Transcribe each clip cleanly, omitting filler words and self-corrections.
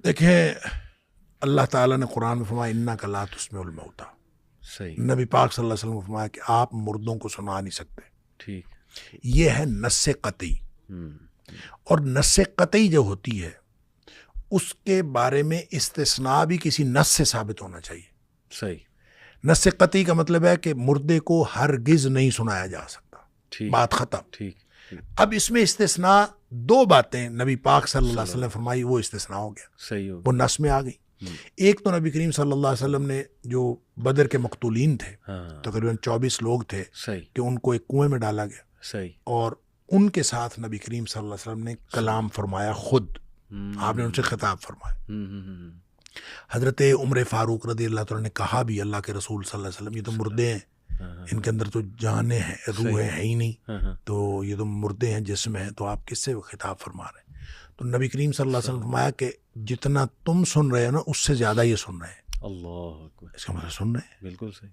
دیکھیں اللہ تعالیٰ نے قرآن میں فرمایا انک لا تسمع الموتیٰ. صحیح. نبی پاک صلی اللہ علیہ وسلم نے فرمایا کہ آپ مردوں کو سنا نہیں سکتے. ٹھیک. یہ ہے نص قطعی. اور نص قطعی جو ہوتی ہے اس کے بارے میں استثناء بھی کسی نص سے ثابت ہونا چاہیے. صحیح. نص قطعی کا مطلب ہے کہ مردے کو ہرگز نہیں سنایا جا سکتا. ٹھیک. بات ختم. ٹھیک. اب اس میں استثناء دو باتیں نبی پاک صلی اللہ علیہ وسلم نے فرمائی، وہ استثناء ہو گیا، صحیح ہو وہ نص میں آ گئی. ایک تو نبی کریم صلی اللہ علیہ وسلم نے جو بدر کے مقتولین تھے تقریباً 24 لوگ تھے صحیح کہ ان کو ایک کنویں میں ڈالا گیا، صحیح اور ان کے ساتھ نبی کریم صلی اللہ علیہ وسلم نے کلام فرمایا. خود آپ نے ان سے خطاب فرمایا. حضرت عمر فاروق رضی اللہ تعالیٰ نے کہا بھی اللہ کے رسول صلی اللہ علیہ وسلم یہ تو مردے ہیں، ان کے اندر تو جانیں ہیں، روحیں ہیں ہی نہیں، تو یہ تو مردے ہیں، جسم ہیں، تو آپ کس سے خطاب فرما رہے ہیں؟ تو نبی کریم صلی اللہ علیہ وسلم نے فرمایا کہ جتنا تم سن رہے ہو نا اس سے زیادہ یہ سن رہے ہیں. اللہ اکبر. اس کا مطلب سن رہے ہیں. بالکل صحیح.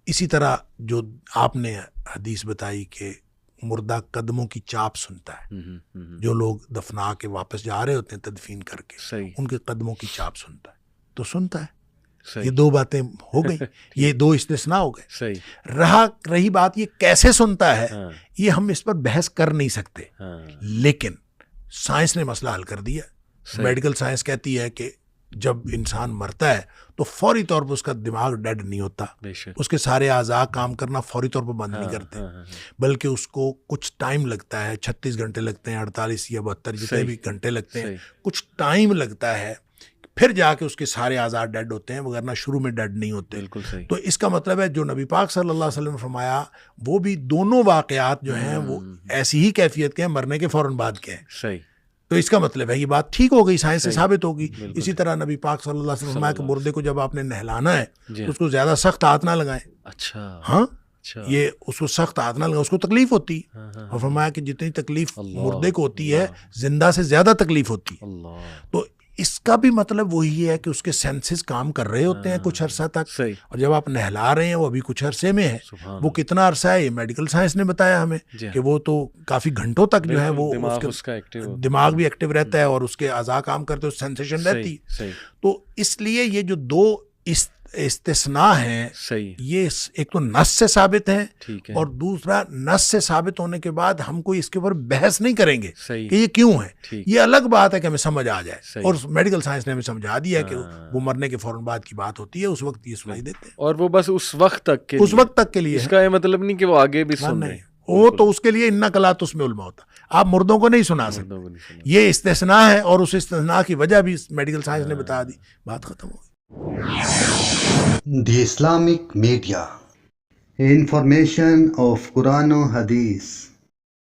اسی طرح جو آپ نے حدیث بتائی کہ مردہ قدموں کی چاپ سنتا ہے، جو لوگ دفنا کے واپس جا رہے ہوتے ہیں تدفین کر کے، صحیح. ان کے قدموں کی چاپ سنتا ہے، تو سنتا ہے. صحیح. یہ دو باتیں ہو گئی، یہ دو استثناء ہو گئے. صحیح. رہی بات یہ کیسے سنتا ہے، یہ ہم اس پر بحث کر نہیں سکتے، لیکن سائنس نے مسئلہ حل کر دیا. میڈیکل سائنس کہتی ہے کہ جب انسان مرتا ہے تو فوری طور پر اس کا دماغ ڈیڈ نہیں ہوتا، اس کے سارے اعضاء کام کرنا فوری طور پر بند نہیں کرتے، بلکہ اس کو کچھ ٹائم لگتا ہے، 36 گھنٹے لگتے ہیں، 48 یا 72 جتنے بھی گھنٹے لگتے ہیں، کچھ ٹائم لگتا ہے، پھر جا کے اس کے سارے اعضاء ڈیڈ ہوتے ہیں، وغیرہ شروع میں ڈیڈ نہیں ہوتے. تو اس کا مطلب ہے جو نبی پاک صلی اللہ علیہ وسلم نے فرمایا وہ بھی دونوں واقعات جو ہیں وہ ایسی ہی کیفیت کے ہیں، مرنے کے فوراً بعد کے ہیں. صحیح. تو اس کا مطلب ہے یہ بات ٹھیک ہو گئی، سائنس سے ثابت ہوگی. اسی طرح نبی پاک صلی اللہ علیہ وسلم نے فرمایا کہ مردے کو جب آپ نے نہلانا ہے تو اس کو زیادہ سخت ہاتھ نہ لگائیں. اچھا. ہاں، یہ اس کو سخت ہاتھ نہ لگائیں، اس کو تکلیف ہوتی. اور فرمایا کہ جتنی تکلیف مردے کو ہوتی ہے زندہ سے زیادہ تکلیف ہوتی ہے. تو اس کا بھی مطلب وہی ہے کہ اس کے سینسز کام کر رہے ہوتے ہیں کچھ عرصہ تک، اور جب آپ نہلا رہے ہیں وہ ابھی کچھ عرصے میں ہے. وہ کتنا عرصہ ہے یہ میڈیکل سائنس نے بتایا ہمیں کہ وہ تو کافی گھنٹوں تک جو ہے وہ دماغ بھی ایکٹیو رہتا ہے اور اس کے اعضاء کام کرتے ہیں، سینسیشن رہتی. تو اس لیے یہ جو دو استثناء ہیں یہ ایک تو نص سے ثابت ہیں، اور دوسرا نص سے ثابت ہونے کے بعد ہم کوئی اس کے اوپر بحث نہیں کریں گے کہ یہ کیوں ہے. یہ الگ بات ہے کہ ہمیں سمجھ آ جائے، اور میڈیکل سائنس نے ہمیں سمجھا دیا کہ وہ مرنے کے فوراً بعد کی بات ہوتی ہے، اس وقت یہ سنائی دیتے ہیں، اور وہ بس اس وقت تک کے لیے. اس کا یہ مطلب نہیں کہ وہ آگے بھی سن رہے ہیں، وہ تو اس کے لیے انک لا تسمع الموتیٰ، آپ مردوں کو نہیں سنا سکتے. یہ استثناء ہے، اور اس استثناء کی وجہ بھی میڈیکل سائنس نے بتا دی. بات ختم ہو گئی. The Islamic Media, Information of Quran and Hadith.